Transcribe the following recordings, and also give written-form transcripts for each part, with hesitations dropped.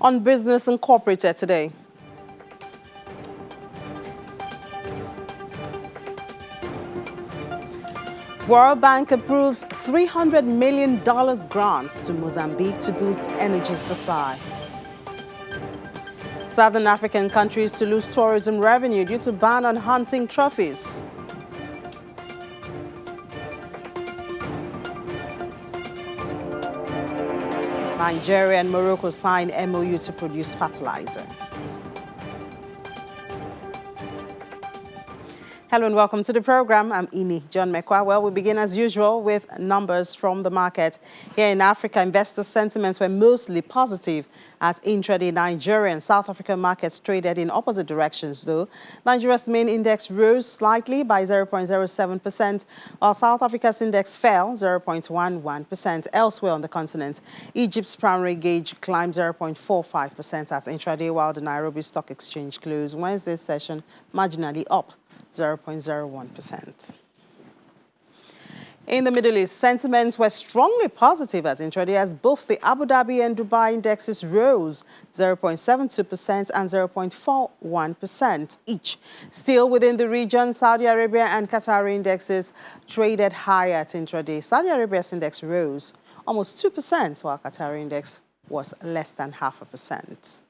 On Business Incorporated today. World Bank approves $300 million grants to Mozambique to boost energy supply. Southern African countries to lose tourism revenue due to ban on hunting trophies. Nigeria and Morocco sign MOU to produce fertilizer. Hello and welcome to the program. I'm Ini John Mekwa. Well, we begin as usual with numbers from the market. Here in Africa, investor sentiments were mostly positive as intraday Nigeria and South African markets traded in opposite directions, though. Nigeria's main index rose slightly by 0.07%, while South Africa's index fell 0.11%. Elsewhere on the continent, Egypt's primary gauge climbed 0.45% at intraday, while the Nairobi Stock Exchange closed Wednesday's session marginally up 0.01%. In the Middle East, sentiments were strongly positive at intraday as both the Abu Dhabi and Dubai indexes rose 0.72% and 0.41% each. Still within the region, Saudi Arabia and Qatar indexes traded higher at intraday. Saudi Arabia's index rose almost 2%, while Qatar index was less than 0.5%.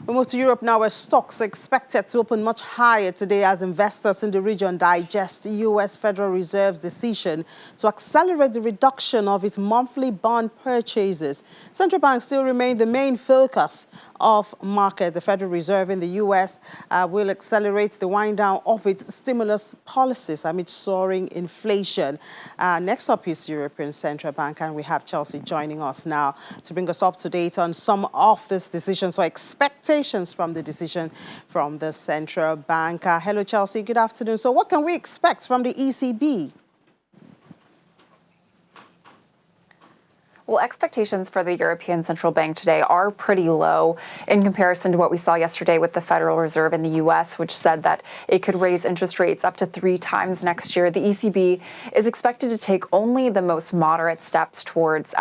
We move to Europe now, where stocks are expected to open much higher today as investors in the region digest the U.S. Federal Reserve's decision to accelerate the reduction of its monthly bond purchases. Central banks still remain the main focus of market. The Federal Reserve in the U.S. will accelerate the wind down of its stimulus policies amid soaring inflation. Next up is European Central Bank, and we have Chelsea joining us now to bring us up to date on some of this decision. So expectations from the decision from the Central Bank. Hello, Chelsea. Good afternoon. So what can we expect from the ECB? Well, expectations for the European Central Bank today are pretty low in comparison to what we saw yesterday with the Federal Reserve in the U.S., which said that it could raise interest rates up to 3 times next year. The ECB is expected to take only the most moderate steps towards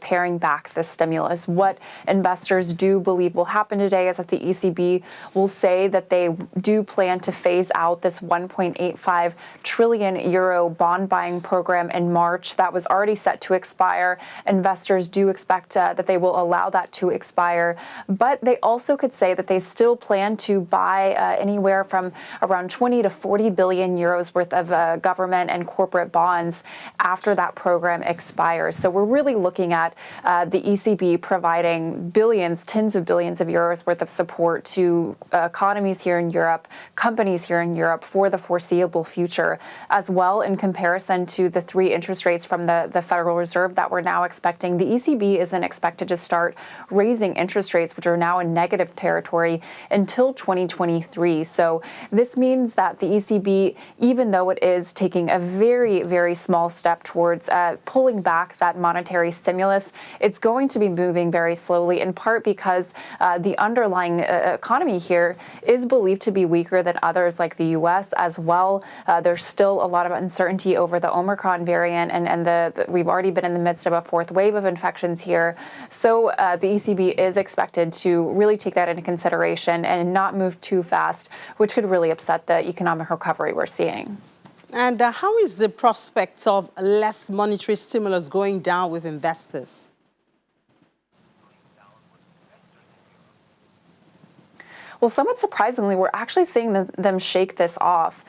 paring back the stimulus. What investors do believe will happen today is that the ECB will say that they do plan to phase out this 1.85 trillion euro bond buying program in March. That was already set to expire. Investors do expect that they will allow that to expire, but they also could say that they still plan to buy anywhere from around 20 to 40 billion euros worth of government and corporate bonds after that program expires. So we're really looking at the ECB providing billions, tens of billions of euros worth of support to economies here in Europe, companies here in Europe for the foreseeable future, as well in comparison to the 3 interest rates from the Federal Reserve that we're now expecting. The ECB isn't expected to start raising interest rates, which are now in negative territory, until 2023. So this means that the ECB, even though it is taking a very, very small step towards pulling back that monetary stimulus, it's going to be moving very slowly, in part because the underlying economy here is believed to be weaker than others like the U.S. as well. There's still a lot of uncertainty over the Omicron variant, and we've already been in the midst of a 4th wave of infections here. So the ECB is expected to really take that into consideration and not move too fast, which could really upset the economic recovery we're seeing. And how is the prospect of less monetary stimulus going down with investors? Well, somewhat surprisingly, we're actually seeing them shake this off.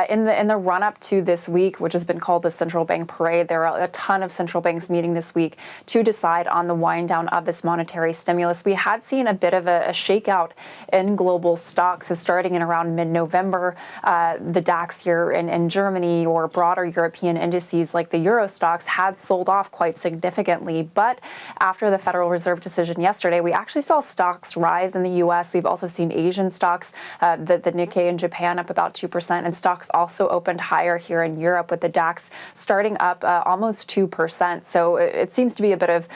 In the run-up to this week, which has been called the Central Bank Parade, there are a ton of central banks meeting this week to decide on the wind down of this monetary stimulus. We had seen a bit of a shakeout in global stocks. So starting in around mid-November, the DAX here in Germany or broader European indices like the Euro stocks had sold off quite significantly. But after the Federal Reserve decision yesterday, we actually saw stocks rise in the U.S. We've also seen Asian stocks, the Nikkei in Japan up about 2%, and stocks also opened higher here in Europe with the DAX starting up almost 2%. So it seems to be a bit of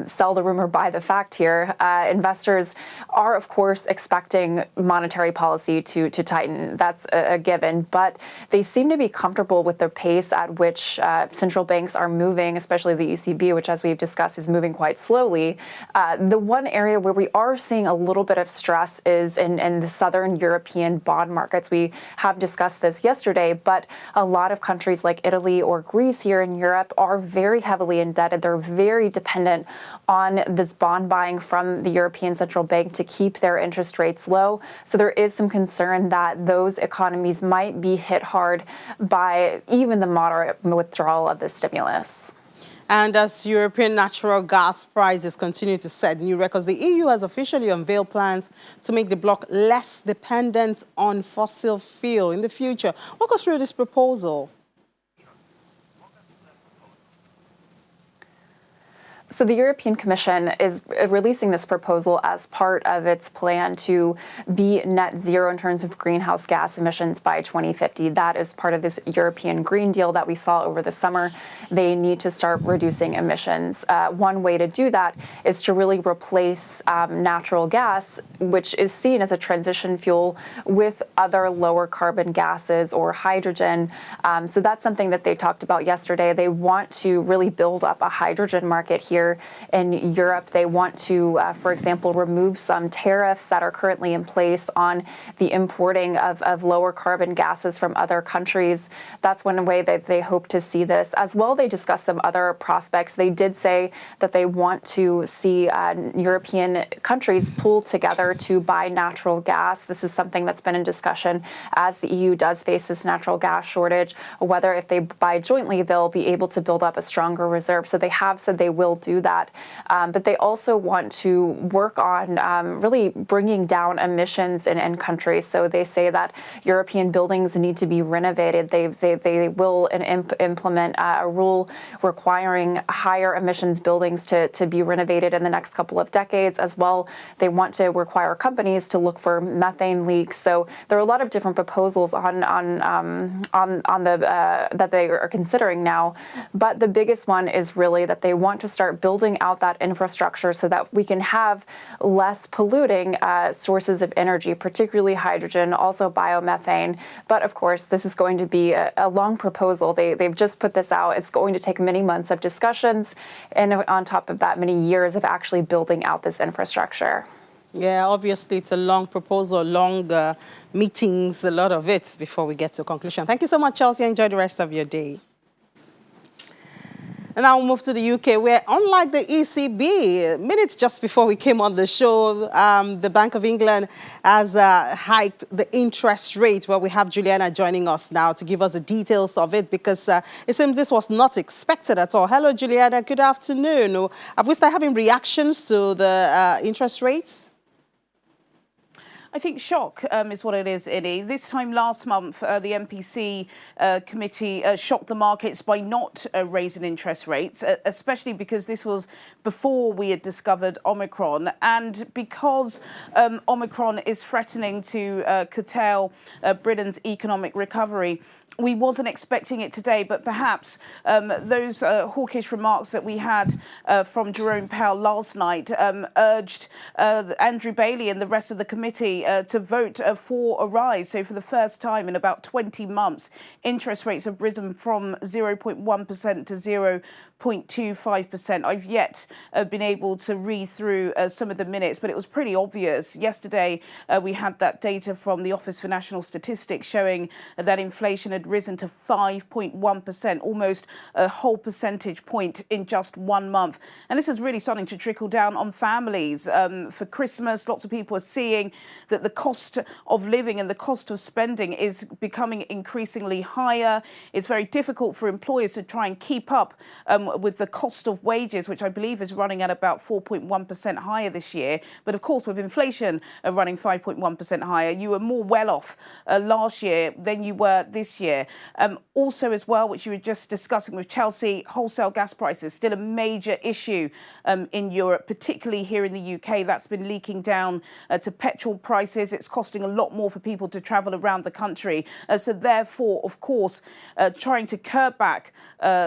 sell the rumor, buy the fact here. Investors are, of course, expecting monetary policy to tighten. That's a given, but they seem to be comfortable with the pace at which central banks are moving, especially the ECB, which, as we've discussed, is moving quite slowly. The one area where we are seeing a little bit of stress is in the southern European bond markets. We have discussed this yesterday, but a lot of countries like Italy or Greece here in Europe are very heavily indebted. They're very dependent on this bond buying from the European Central Bank to keep their interest rates low. So there is some concern that those economies might be hit hard by even the moderate withdrawal of the stimulus. And as European natural gas prices continue to set new records, the EU has officially unveiled plans to make the bloc less dependent on fossil fuel in the future. Walk us through this proposal. So the European Commission is releasing this proposal as part of its plan to be net zero in terms of greenhouse gas emissions by 2050. That is part of this European Green Deal that we saw over the summer. They need to start reducing emissions. One way to do that is to really replace natural gas, which is seen as a transition fuel, with other lower carbon gases or hydrogen. So that's something that they talked about yesterday. They want to really build up a hydrogen market here in Europe. They want to, for example, remove some tariffs that are currently in place on the importing of lower carbon gases from other countries. That's one way that they hope to see this. As well, they discussed some other prospects. They did say that they want to see European countries pool together to buy natural gas. This is something that's been in discussion as the EU does face this natural gas shortage, whether if they buy jointly, they'll be able to build up a stronger reserve. So they have said they will do that. But they also want to work on really bringing down emissions in countries. So they say that European buildings need to be renovated. They will implement a rule requiring higher emissions buildings to be renovated in the next couple of decades. As well, they want to require companies to look for methane leaks. So there are a lot of different proposals on the that they are considering now. But the biggest one is really that they want to start building out that infrastructure so that we can have less polluting sources of energy, particularly hydrogen, also biomethane. But of course, this is going to be a long proposal. They've just put this out. It's going to take many months of discussions, and on top of that, many years of actually building out this infrastructure. Yeah, obviously it's a long proposal, long meetings, a lot of it before we get to a conclusion. Thank you so much, Chelsea. Enjoy the rest of your day. And now we'll move to the UK, where unlike the ECB, minutes just before we came on the show, the Bank of England has hiked the interest rate. Well, we have Juliana joining us now to give us the details of it, because it seems this was not expected at all. Hello, Juliana. Good afternoon. Have we started having reactions to the interest rates? I think shock is what it is, Ini. This time last month, the MPC committee shocked the markets by not raising interest rates, especially because this was before we had discovered Omicron, and because Omicron is threatening to curtail Britain's economic recovery. We wasn't expecting it today, but perhaps those hawkish remarks that we had from Jerome Powell last night urged Andrew Bailey and the rest of the committee to vote for a rise. So for the first time in about 20 months, interest rates have risen from 0.1% to 0.25%. I've yet been able to read through some of the minutes, but it was pretty obvious. Yesterday, we had that data from the Office for National Statistics showing that inflation had risen to 5.1%, almost a whole percentage point in just 1 month. And this is really starting to trickle down on families. For Christmas, lots of people are seeing that the cost of living and the cost of spending is becoming increasingly higher. It's very difficult for employers to try and keep up with the cost of wages, which I believe is running at about 4.1% higher this year. But of course, with inflation running 5.1% higher, you were more well off last year than you were this year. year. Also as well, which you were just discussing with Chelsea, wholesale gas prices, still a major issue in Europe, particularly here in the UK. That's been leaking down to petrol prices. It's costing a lot more for people to travel around the country. So therefore, of course, trying to curb back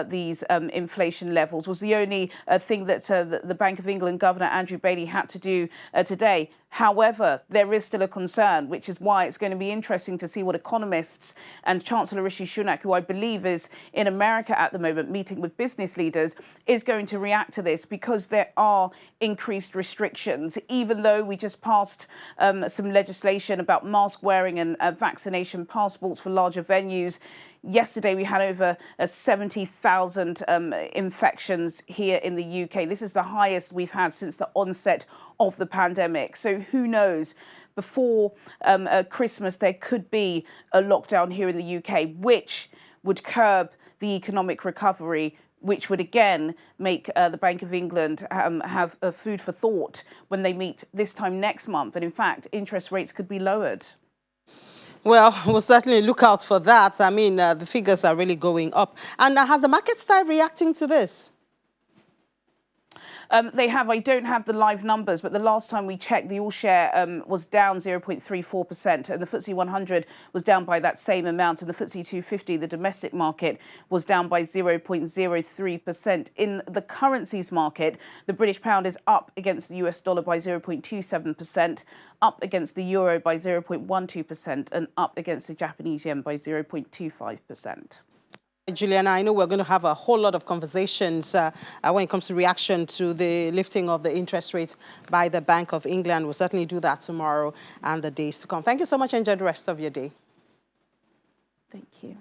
these inflation levels was the only thing that the Bank of England Governor Andrew Bailey had to do today. However, there is still a concern, which is why it's going to be interesting to see what economists and Chancellor Rishi Sunak, who I believe is in America at the moment, meeting with business leaders, is going to react to this, because there are increased restrictions. Even though we just passed some legislation about mask wearing and vaccination passports for larger venues, yesterday we had over 70,000 infections here in the UK. This is the highest we've had since the onset of the pandemic. So who knows? Before Christmas, there could be a lockdown here in the UK, which would curb the economic recovery, which would again make the Bank of England have food for thought when they meet this time next month. And in fact, interest rates could be lowered. Well, we'll certainly look out for that. I mean, the figures are really going up. And has the market started reacting to this? They have. I don't have the live numbers, but the last time we checked, the all-share was down 0.34%, and the FTSE 100 was down by that same amount, and the FTSE 250, the domestic market, was down by 0.03%. In the currencies market, the British pound is up against the US dollar by 0.27%, up against the euro by 0.12%, and up against the Japanese yen by 0.25%. Juliana, I know we're going to have a whole lot of conversations when it comes to reaction to the lifting of the interest rate by the Bank of England. We'll certainly do that tomorrow and the days to come. Thank you so much. Enjoy the rest of your day. Thank you.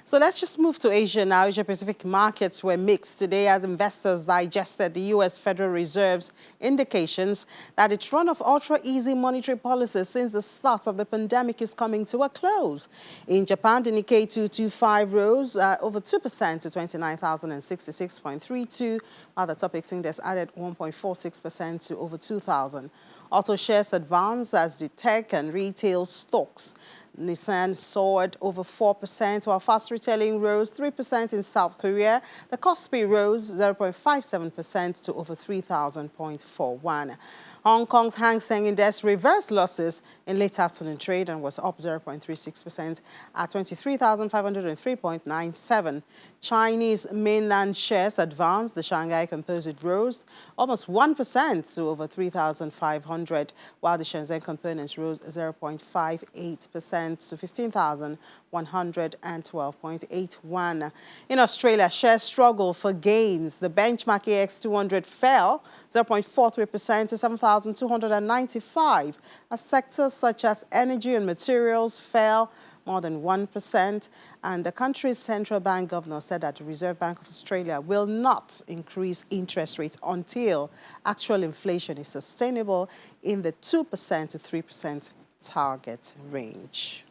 So let's just move to Asia now. Asia-Pacific markets were mixed today as investors digested the U.S. Federal Reserve's indications that its run of ultra-easy monetary policies since the start of the pandemic is coming to a close. In Japan, the Nikkei 225 rose over 2% to 29,066.32, while the Topix index added 1.46% to over 2,000. Auto shares advanced as the tech and retail stocks. Nissan soared over 4%, while fast retailing rose 3% in South Korea. The Kospi rose 0.57% to over 3,000.41. Hong Kong's Hang Seng Index reversed losses in late afternoon trade and was up 0.36% at 23,503.97. Chinese mainland shares advanced. The Shanghai Composite rose almost 1% to over 3,500, while the Shenzhen Components rose 0.58% to 15,112.81. In Australia, shares struggled for gains. The benchmark AX 200 fell 0.43% to 7,295. As sectors such as energy and materials fell more than 1%, and the country's central bank governor said that the Reserve Bank of Australia will not increase interest rates until actual inflation is sustainable in the 2% to 3% target range.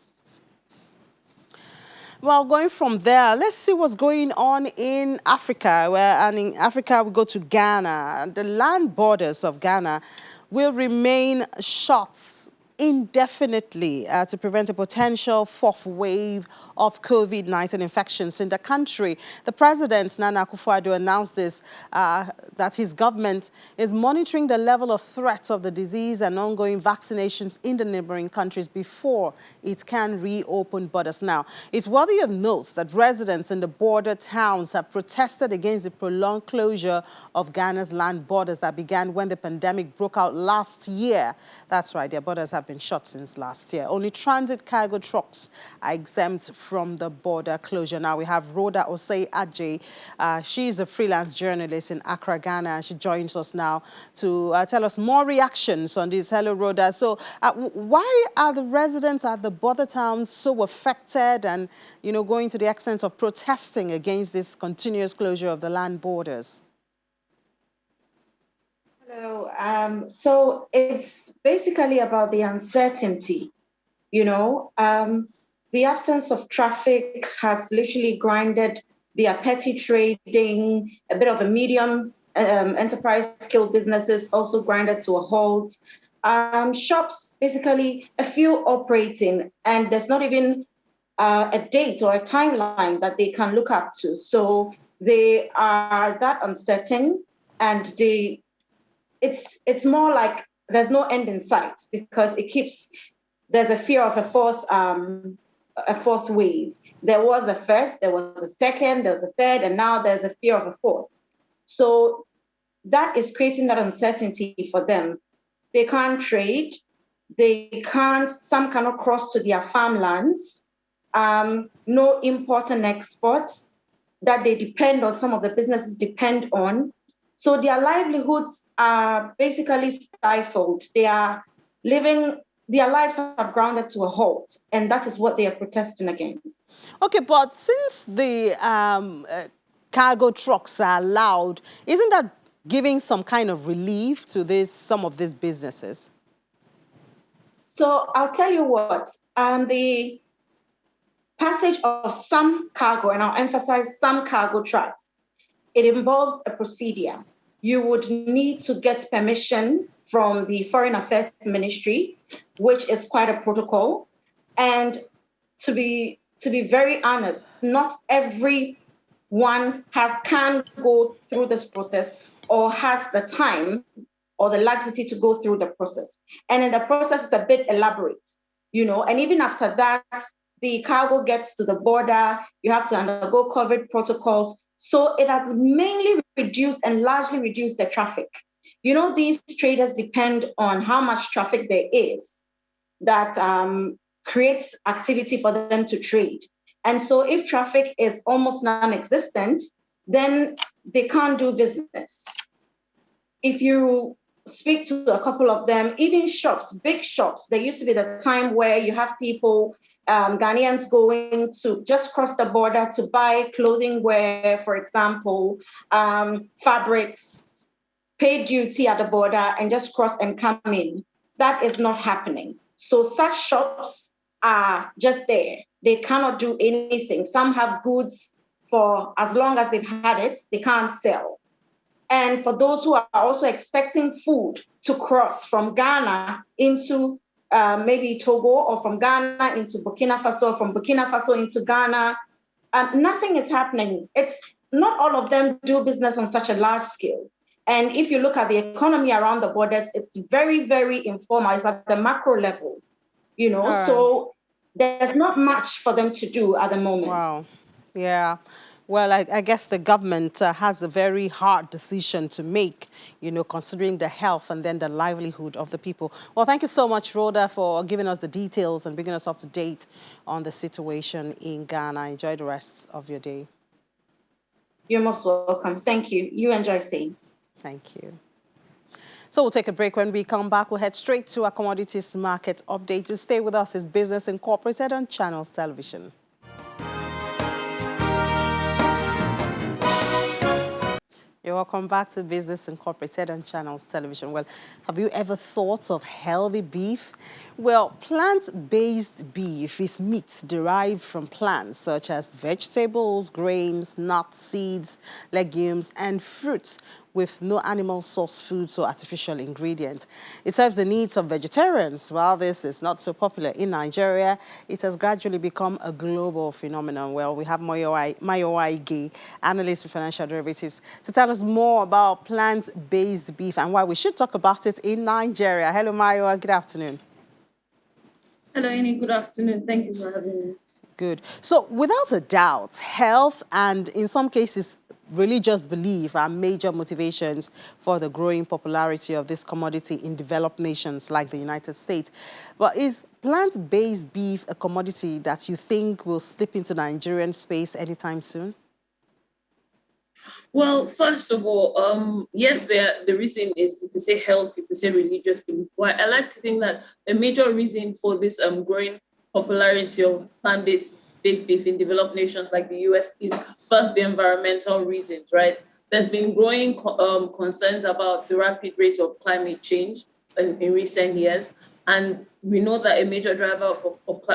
Well, going from there, let's see what's going on in Africa. And in Africa, we go to Ghana. The land borders of Ghana will remain shut indefinitely to prevent a potential fourth wave of COVID-19 infections in the country. The president, Nana Akufo-Addo, announced this, that his government is monitoring the level of threats of the disease and ongoing vaccinations in the neighboring countries before it can reopen borders. Now, it's worthy of note that residents in the border towns have protested against the prolonged closure of Ghana's land borders that began when the pandemic broke out last year. That's right, their borders have been shut since last year. Only transit cargo trucks are exempt from the border closure. Now we have Rhoda Osei Adjei. She's a freelance journalist in Accra, Ghana. She joins us now to tell us more reactions on this. Hello, Rhoda. So why are the residents at the border towns so affected and, you know, going to the extent of protesting against this continuous closure of the land borders? Hello. So it's basically about the uncertainty, you know. The absence of traffic has literally grinded their petty trading, a bit of the medium enterprise scale businesses also grinded to a halt. Shops, basically a few operating, and there's not even a date or a timeline that they can look up to. So they are that uncertain, and it's more like there's no end in sight, because there's a fear of a fourth wave. There was a first, there was a second, there was a third, and now there's a fear of a fourth. So that is creating that uncertainty for them. They can't trade. Some cannot cross to their farmlands. No import and export that they depend on, some of the businesses depend on. So their livelihoods are basically stifled. Their lives are grounded to a halt, and that is what they are protesting against. Okay, but since the cargo trucks are allowed, isn't that giving some kind of relief to some of these businesses? So I'll tell you what, the passage of some cargo, and I'll emphasize some cargo trucks, it involves a procedure. You would need to get permission from the Foreign Affairs Ministry, which is quite a protocol. And to be very honest, not everyone can go through this process or has the time or the laxity to go through the process. And then the process is a bit elaborate, and even after that, the cargo gets to the border, you have to undergo COVID protocols. So it has mainly reduced and largely reduced the traffic. These traders depend on how much traffic there is that creates activity for them to trade. And so if traffic is almost non-existent, then they can't do business. If you speak to a couple of them, even shops, big shops, there used to be the time where you have people, Ghanaians, going to just cross the border to buy clothing wear, for example, fabrics, pay duty at the border and just cross and come in. That is not happening. So such shops are just there. They cannot do anything. Some have goods for as long as they've had it, they can't sell. And for those who are also expecting food to cross from Ghana into maybe Togo, or from Ghana into Burkina Faso, from Burkina Faso into Ghana, nothing is happening. It's not all of them do business on such a large scale. And if you look at the economy around the borders, it's very, very informal. It's at the macro level, So there's not much for them to do at the moment. Wow. Yeah. Well, I guess the government has a very hard decision to make, considering the health and then the livelihood of the people. Well, thank you so much, Rhoda, for giving us the details and bringing us up to date on the situation in Ghana. Enjoy the rest of your day. You're most welcome. Thank you. You enjoy seeing. Thank you. So we'll take a break. When we come back, we'll head straight to our commodities market update. To stay with us is Business Incorporated on Channels Television. You're welcome back to Business Incorporated on Channels Television. Well, have you ever thought of healthy beef? Well, plant-based beef is meat derived from plants such as vegetables, grains, nuts, seeds, legumes, and fruits, with no animal source foods or artificial ingredients. It serves the needs of vegetarians. While this is not so popular in Nigeria, it has gradually become a global phenomenon. Well, we have Mayowa Ige, analyst in financial derivatives, to tell us more about plant-based beef and why we should talk about it in Nigeria. Hello, Mayowa. Good afternoon. Hello, Annie. Good afternoon. Thank you for having me. Good. So, without a doubt, health and, in some cases, religious belief are major motivations for the growing popularity of this commodity in developed nations like the United States. But is plant-based beef a commodity that you think will slip into Nigerian space anytime soon? Well, first of all, yes, the reason is, if you say health, if you say religious belief. Well, I like to think that a major reason for this growing popularity of plant-based beef in developed nations like the US is first the environmental reasons, right? There's been growing concerns about the rapid rate of climate change in recent years. And we know that a major driver of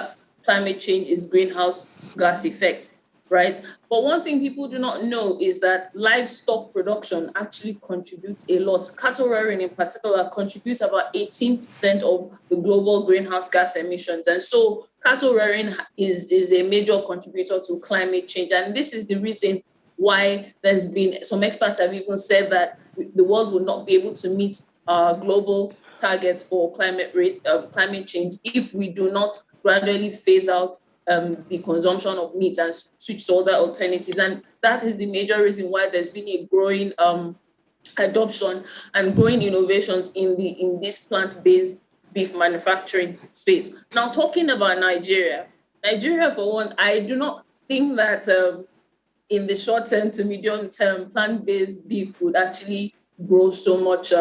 climate change is greenhouse gas effect. right? But one thing people do not know is that livestock production actually contributes a lot. Cattle rearing in particular contributes about 18% of the global greenhouse gas emissions. And so cattle rearing is a major contributor to climate change. And this is the reason why there's been, some experts have even said that the world will not be able to meet global targets for climate change if we do not gradually phase out the consumption of meat and switch to other alternatives. And that is the major reason why there's been a growing adoption and growing innovations in this plant-based beef manufacturing space. Now, talking about Nigeria, for one, I do not think that in the short term to medium term, plant-based beef would actually grow so much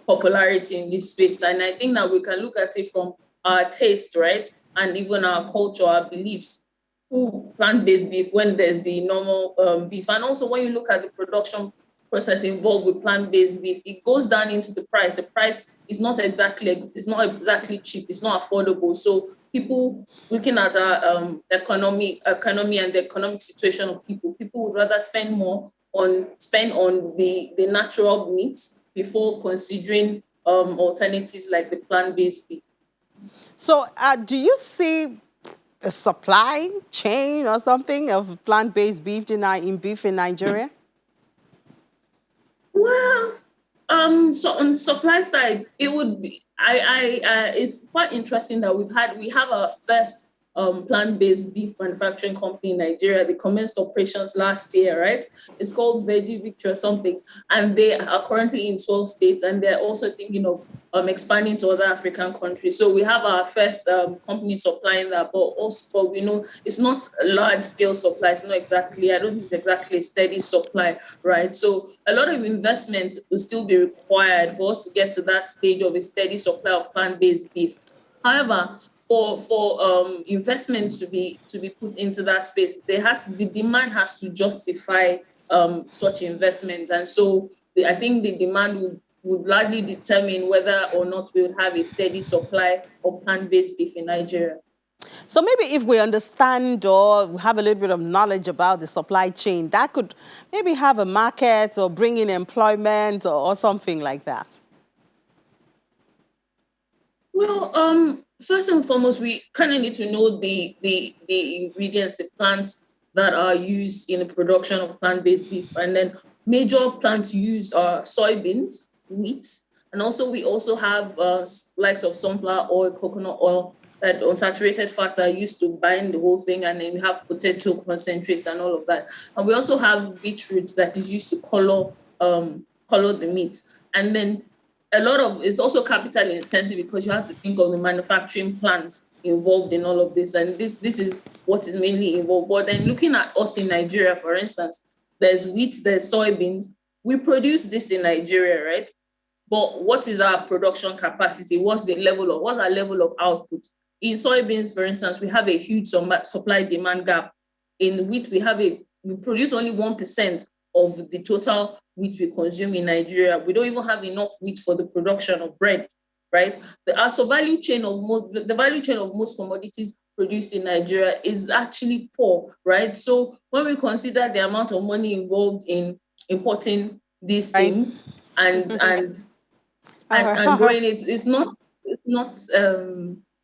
popularity in this space. And I think that we can look at it from our taste, right? And even our culture, our beliefs, to plant-based beef when there's the normal beef. And also when you look at the production process involved with plant-based beef, it goes down into the price. The price is not exactly cheap, it's not affordable. So people looking at our economy and the economic situation of people would rather spend on the natural meats before considering alternatives like the plant-based beef. So do you see a supply chain or something of plant-based beef in beef in Nigeria? Well, so on the supply side, it would be it's quite interesting that we have our first plant-based beef manufacturing company in Nigeria. They commenced operations last year, right? It's called Veggie Victory or something, and they are currently in 12 states, and they're also thinking of expanding to other African countries. So we have our first company supplying that, but we know it's not a large-scale supply. It's not exactly, I don't think it's exactly a steady supply, right? So a lot of investment will still be required for us to get to that stage of a steady supply of plant-based beef. However, for investment to be put into that space, the demand has to justify such investment, and so I think the demand would largely determine whether or not we would have a steady supply of plant-based beef in Nigeria. So maybe if we understand or have a little bit of knowledge about the supply chain, that could maybe have a market or bring in employment or something like that. Well, first and foremost, we kind of need to know the ingredients, the plants that are used in the production of plant-based beef. And then major plants used are soybeans, wheat, and also we also have likes of sunflower oil, coconut oil, that unsaturated fats are used to bind the whole thing, and then we have potato concentrates and all of that. And we also have beetroot that is used to color the meat. And then a lot of it's also capital intensive because you have to think of the manufacturing plants involved in all of this, and this is what is mainly involved. But then looking at us in Nigeria, for instance, there's wheat, there's soybeans. We produce this in Nigeria, right? But what is our production capacity? What's our level of output? In soybeans, for instance, we have a huge supply-demand gap. In wheat, we produce only 1% of the total wheat we consume in Nigeria. We don't even have enough wheat for the production of bread, right? The value chain of most commodities produced in Nigeria is actually poor, right? So when we consider the amount of money involved in importing these things and growing it, it's not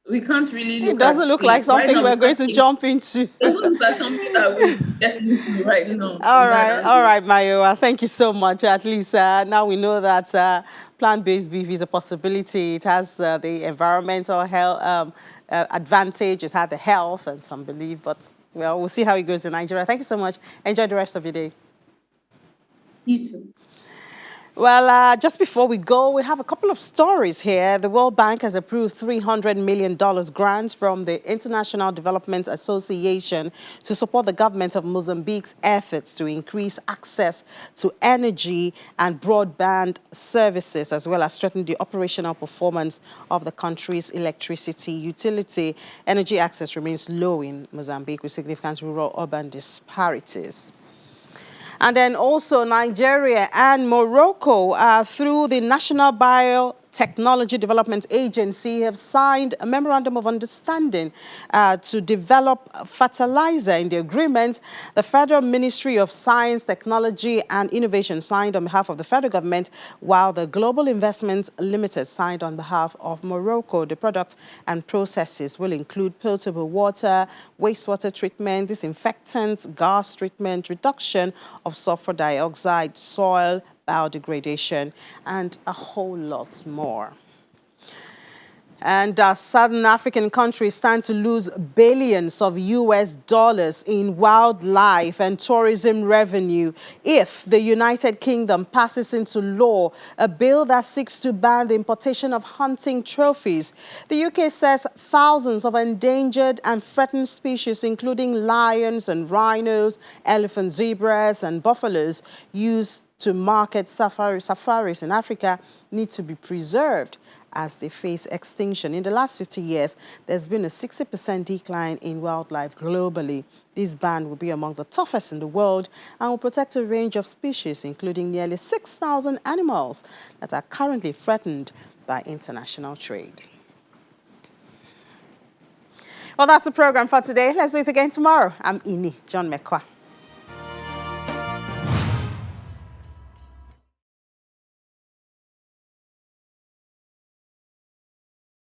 we can't really look at it. Doesn't look like something we're going to jump into. It doesn't look like something that we get into right now. All right, Mayowa. Thank you so much. At least now we know that plant-based beef is a possibility. It has the environmental health advantage. It has the health and some belief. But well, we'll see how it goes in Nigeria. Thank you so much. Enjoy the rest of your day. You too. Well, just before we go, we have a couple of stories here. The World Bank has approved $300 million grants from the International Development Association to support the government of Mozambique's efforts to increase access to energy and broadband services, as well as strengthen the operational performance of the country's electricity utility. Energy access remains low in Mozambique with significant rural-urban disparities. And then also Nigeria and Morocco, through the National Technology Development Agency have signed a memorandum of understanding to develop fertilizer. In the agreement, the Federal Ministry of Science, Technology and Innovation signed on behalf of the federal government, while the Global Investments Limited signed on behalf of Morocco. The products and processes will include potable water, wastewater treatment, disinfectants, gas treatment, reduction of sulfur dioxide, soil biodegradation, and a whole lot more. And southern African countries stand to lose billions of US dollars in wildlife and tourism revenue if the United Kingdom passes into law a bill that seeks to ban the importation of hunting trophies. The UK says thousands of endangered and threatened species, including lions and rhinos, elephant, zebras, and buffaloes, used to market safaris in Africa, need to be preserved as they face extinction. In the last 50 years, there's been a 60% decline in wildlife globally. This ban will be among the toughest in the world and will protect a range of species, including nearly 6,000 animals that are currently threatened by international trade. Well, that's the program for today. Let's do it again tomorrow. I'm Ini John Mekwa.